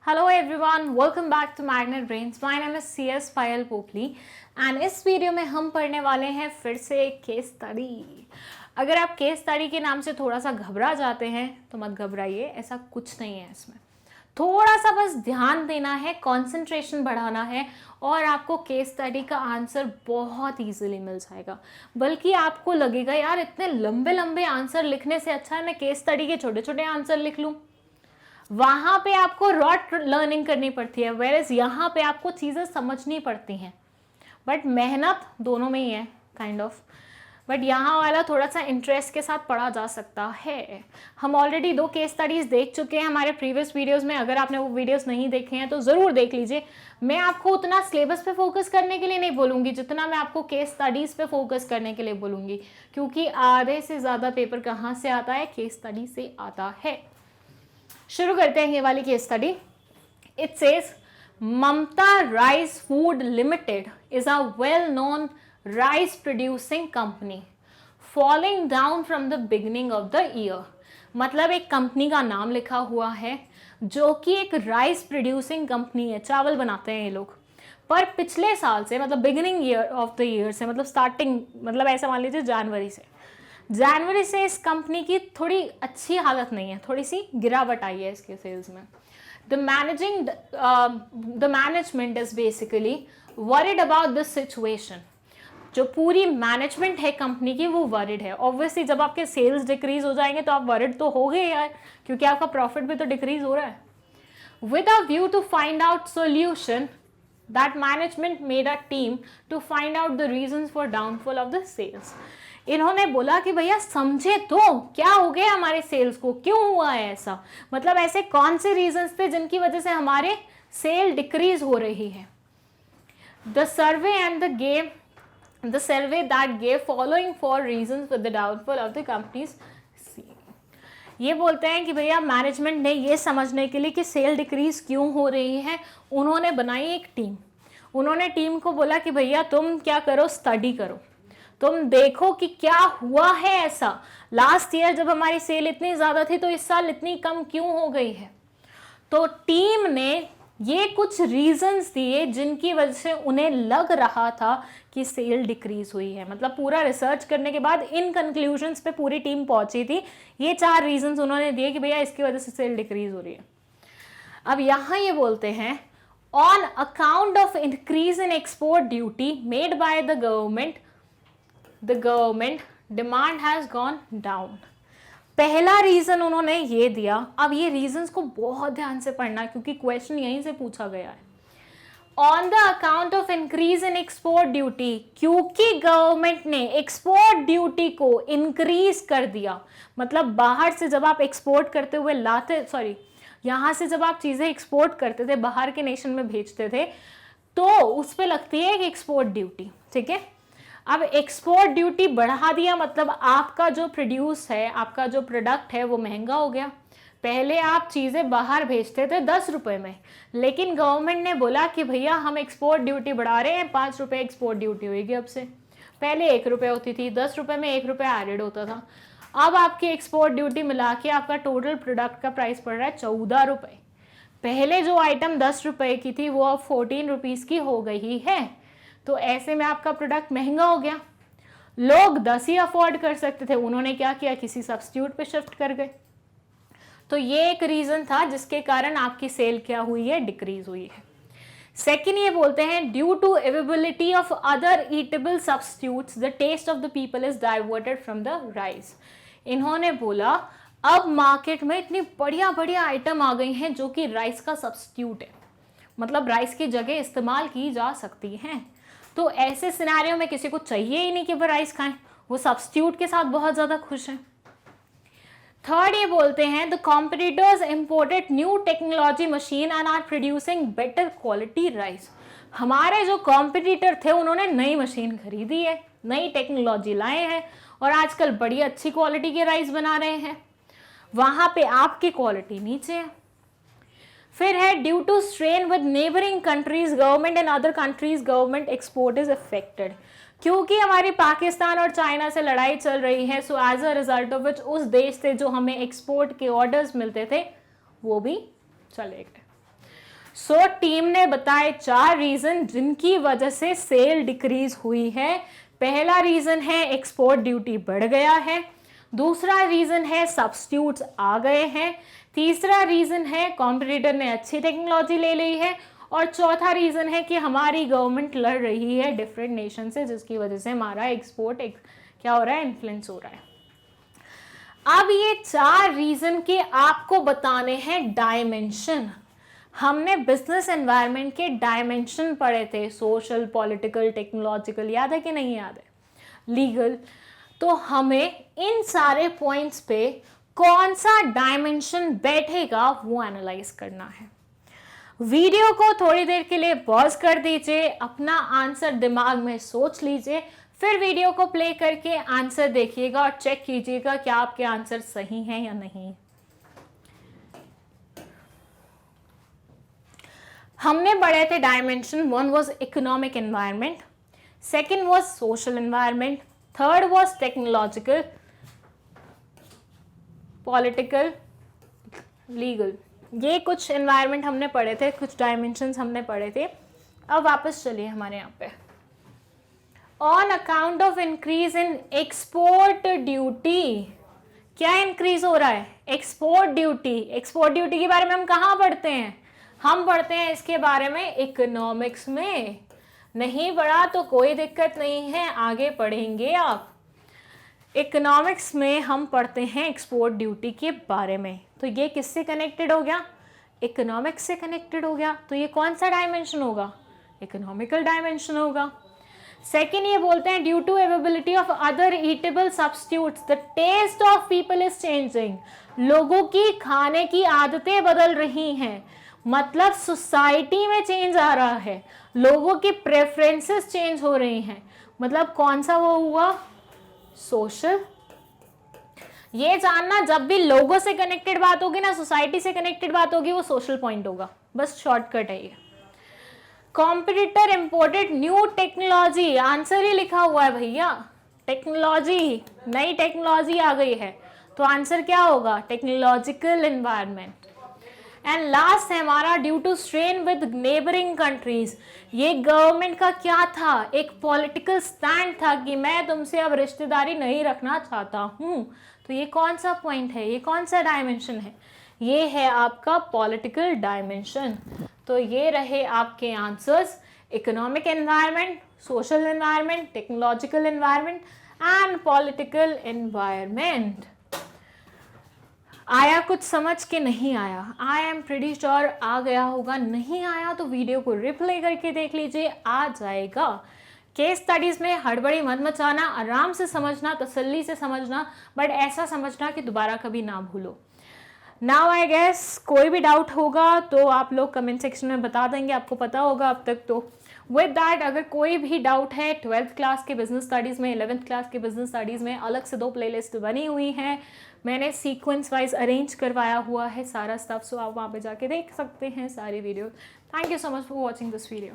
Hello everyone, welcome back to Magnet Brains. My name is CS Payal Popli and इस video में हम पढ़ने वाले हैं फिर से एक केस स्टडी। अगर आप केस स्टडी के नाम से थोड़ा सा घबरा जाते हैं तो मत घबराइए, ऐसा कुछ नहीं है। इसमें थोड़ा सा बस ध्यान देना है, कंसंट्रेशन बढ़ाना है और आपको केस स्टडी का आंसर बहुत इजीली मिल जाएगा। बल्कि आपको लगेगा यार इतने लंबे लंबे आंसर लिखने से अच्छा है मैं केस स्टडी के छोटे छोटे आंसर लिख लूँ। वहां पे आपको रॉट लर्निंग करनी पड़ती है, वेयरएज यहाँ पे आपको चीज़ें समझनी पड़ती हैं। बट मेहनत दोनों में ही है काइंड ऑफ। बट यहाँ वाला थोड़ा सा इंटरेस्ट के साथ पढ़ा जा सकता है। हम ऑलरेडी 2 केस स्टडीज़ देख चुके हैं हमारे प्रीवियस वीडियोस में। अगर आपने वो वीडियोस नहीं देखे हैं तो ज़रूर देख लीजिए। मैं आपको उतना सिलेबस पे फोकस करने के लिए नहीं बोलूँगी जितना मैं आपको केस स्टडीज़ पे फोकस करने के लिए बोलूँगी, क्योंकि आधे से ज़्यादा पेपर कहाँ से आता है? केस स्टडी से आता है। शुरू करते हैं ये वाली case study. It says Mamata rice food limited is a well known rice producing company falling down from the beginning of the year. मतलब एक कंपनी का नाम लिखा हुआ है जो कि एक राइस प्रोड्यूसिंग कंपनी है, चावल बनाते हैं ये लोग। पर पिछले साल से, मतलब beginning year of the year से, मतलब स्टार्टिंग, मतलब ऐसा मान लीजिए जनवरी से इस कंपनी की थोड़ी अच्छी हालत नहीं है, थोड़ी सी गिरावट आई है इसके सेल्स में। The management is basically worried about this situation. जो पूरी मैनेजमेंट है कंपनी की वो वरिड है। ऑब्वियसली जब आपके सेल्स डिक्रीज हो जाएंगे तो आप वरिड तो हो गए यार, क्योंकि आपका प्रॉफिट भी तो डिक्रीज हो रहा है। With a view to find out solution that management made a team to find out the reasons for downfall of the sales. इन्होंने बोला कि भैया समझे तो क्या हो गया हमारे सेल्स को, क्यों हुआ है ऐसा, मतलब ऐसे कौन से रीजंस थे जिनकी वजह से हमारे सेल डिक्रीज हो रही है। The survey that gave following 4 reasons for the downfall of the companies. ये बोलते हैं कि भैया मैनेजमेंट ने ये समझने के लिए कि सेल डिक्रीज क्यों हो रही है, उन्होंने बनाई एक टीम। उन्होंने टीम को बोला कि भैया तुम क्या करो, स्टडी करो, तुम देखो कि क्या हुआ है ऐसा। लास्ट ईयर जब हमारी सेल इतनी ज़्यादा थी तो इस साल इतनी कम क्यों हो गई है। तो टीम ने ये कुछ रीजंस दिए जिनकी वजह से उन्हें लग रहा था कि सेल डिक्रीज हुई है। मतलब पूरा रिसर्च करने के बाद इन कंक्लूजन्स पे पूरी टीम पहुंची थी। ये 4 रीजंस उन्होंने दिए कि भैया इसकी वजह से सेल डिक्रीज हो रही है। अब यहाँ ये बोलते हैं on account of increase in export duty made by the government demand has gone down. पहला रीजन उन्होंने ये दिया। अब ये रीजंस को बहुत ध्यान से पढ़ना क्योंकि क्वेश्चन यहीं से पूछा गया है। On the account of increase in export duty, क्योंकि गवर्नमेंट ने एक्सपोर्ट ड्यूटी को इंक्रीज कर दिया। मतलब बाहर से जब आप एक्सपोर्ट करते हुए यहाँ से जब आप चीजें एक्सपोर्ट करते थे, बाहर के नेशन में भेजते थे, तो उस पर लगती है एक एक्सपोर्ट ड्यूटी। ठीक है, अब एक्सपोर्ट ड्यूटी बढ़ा दिया, मतलब आपका जो प्रोड्यूस है, आपका जो प्रोडक्ट है वो महंगा हो गया। पहले आप चीज़ें बाहर भेजते थे 10 रुपये में, लेकिन गवर्नमेंट ने बोला कि भैया हम एक्सपोर्ट ड्यूटी बढ़ा रहे हैं, 5 रुपये एक्सपोर्ट ड्यूटी होगी अब से। पहले 1 रुपये होती थी, 10 रुपये में 1 रुपये एडेड होता था। अब आपकी एक्सपोर्ट ड्यूटी मिला के आपका टोटल प्रोडक्ट का प्राइस पड़ रहा है 14 रुपये। पहले जो आइटम 10 रुपये की थी वो अब 14 रुपीज़ की हो गई है। तो ऐसे में आपका प्रोडक्ट महंगा हो गया। लोग 10 ही अफोर्ड कर सकते थे, उन्होंने क्या किया, किसी सब्स्टिट्यूट पे शिफ्ट कर गए। तो ये एक रीजन था जिसके कारण आपकी सेल क्या हुई है, डिक्रीज हुई है। सेकेंड ये बोलते हैं due to availability of other eatable substitutes the taste of the people is diverted from the rice. इन्होंने बोला अब मार्केट में इतनी बढ़िया बढ़िया आइटम आ गई हैं जो कि राइस का सब्स्टिट्यूट है, मतलब राइस की जगह इस्तेमाल की जा सकती हैं। तो ऐसे सिनेरियो में किसी को चाहिए ही नहीं कि वो राइस खाएं, वो सब्स्टिट्यूट के साथ बहुत ज़्यादा खुश हैं। थर्ड ये बोलते हैं the competitors imported new technology machine and are producing better quality rice. हमारे जो कॉम्पिटिटर थे उन्होंने नई मशीन खरीदी है, नई टेक्नोलॉजी लाए हैं और आजकल बड़ी अच्छी क्वालिटी के राइस बना रहे हैं। वहाँ पे आपकी क्वालिटी नीचे है। फिर है due to strain with neighbouring countries government and other countries government export is affected. क्योंकि हमारी पाकिस्तान और चाइना से लड़ाई चल रही है, so as a result of which उस देश से जो हमें एक्सपोर्ट के ऑर्डर्स मिलते थे वो भी चले गए। सो टीम ने बताए 4 रीजन जिनकी वजह से सेल डिक्रीज हुई है। पहला रीजन है एक्सपोर्ट ड्यूटी बढ़ गया है, दूसरा रीजन है सब्स्टिट्यूट्स आ गए हैं, तीसरा रीजन है कॉम्पिटिटर ने अच्छी टेक्नोलॉजी ले ली है, और चौथा रीजन है कि हमारी गवर्नमेंट लड़ रही है डिफरेंट नेशन से, जिसकी वजह से हमारा एक्सपोर्ट क्या हो रहा है, इन्फ्लुएंस हो रहा है। अब ये 4 रीजन के आपको बताने हैं डायमेंशन। हमने बिजनेस एनवायरनमेंट के डायमेंशन पढ़े थे, सोशल, पॉलिटिकल, टेक्नोलॉजिकल, याद है कि नहीं याद है, लीगल। तो हमें इन सारे पॉइंट्स पे कौन सा डायमेंशन बैठेगा वो एनालाइज करना है। वीडियो को थोड़ी देर के लिए पॉज कर दीजिए, अपना आंसर दिमाग में सोच लीजिए, फिर वीडियो को प्ले करके आंसर देखिएगा और चेक कीजिएगा कि आपके आंसर सही हैं या नहीं। हमने पढ़े थे dimension. 1 was economic environment, second was social environment, third was technological, political, legal. ये कुछ एनवायरनमेंट हमने पढ़े थे, कुछ डायमेंशंस हमने पढ़े थे। अब वापस चलिए हमारे यहाँ पे। On account of increase in export duty, क्या इंक्रीज हो रहा है, एक्सपोर्ट ड्यूटी। एक्सपोर्ट ड्यूटी के बारे में हम कहाँ पढ़ते हैं, हम पढ़ते हैं इसके बारे में इकोनॉमिक्स में। नहीं पढ़ा तो कोई दिक्कत नहीं है, आगे पढ़ेंगे आप। इकोनॉमिक्स में हम पढ़ते हैं एक्सपोर्ट ड्यूटी के बारे में। तो ये किससे कनेक्टेड हो गया, इकोनॉमिक्स से कनेक्टेड हो गया। तो ये कौन सा डायमेंशन होगा, इकोनॉमिकल डायमेंशन होगा। सेकेंड ये बोलते हैं due to availability of other eatable substitutes the taste of people is changing. लोगों की खाने की आदतें बदल रही हैं, मतलब सोसाइटी में चेंज आ रहा है, लोगों की प्रेफरेंसेस चेंज हो रही हैं। मतलब कौन सा वो हुआ, सोशल। ये जानना, जब भी लोगों से कनेक्टेड बात होगी ना, सोसाइटी से कनेक्टेड बात होगी, वो सोशल पॉइंट होगा। बस शॉर्टकट है ये। Competitor imported new technology, answer ही लिखा हुआ है भैया, टेक्नोलॉजी, नई टेक्नोलॉजी आ गई है, तो आंसर क्या होगा, टेक्नोलॉजिकल एनवायरनमेंट। एंड लास्ट है हमारा due to strain with neighbouring countries. ये गवर्नमेंट का क्या था, एक पॉलिटिकल स्टैंड था कि मैं तुमसे अब रिश्तेदारी नहीं रखना चाहता हूँ। तो ये कौन सा पॉइंट है, ये कौन सा डायमेंशन है, ये है आपका पॉलिटिकल डायमेंशन। तो ये रहे आपके answers, economic environment, social environment, technological environment and political environment. आया कुछ समझ के नहीं आया, आई एम प्रीटी श्योर आ गया होगा। नहीं आया तो वीडियो को रिप्ले करके देख लीजिए, आ जाएगा। केस स्टडीज में हड़बड़ी मत मचाना, आराम से समझना, तसल्ली से समझना, बट ऐसा समझना कि दोबारा कभी ना भूलो। नाउ आई गेस कोई भी डाउट होगा तो आप लोग कमेंट सेक्शन में बता देंगे, आपको पता होगा अब तक। तो विद दैट, अगर कोई भी डाउट है 12th क्लास के बिजनेस स्टडीज़ में, 11th क्लास के बिजनेस स्टडीज़ में अलग से 2 प्लेलिस्ट बनी हुई हैं, मैंने सीक्वेंस वाइज अरेंज करवाया हुआ है सारा स्टफ, सो आप वहाँ पे जाके देख सकते हैं सारी video. Thank you so much for watching this video.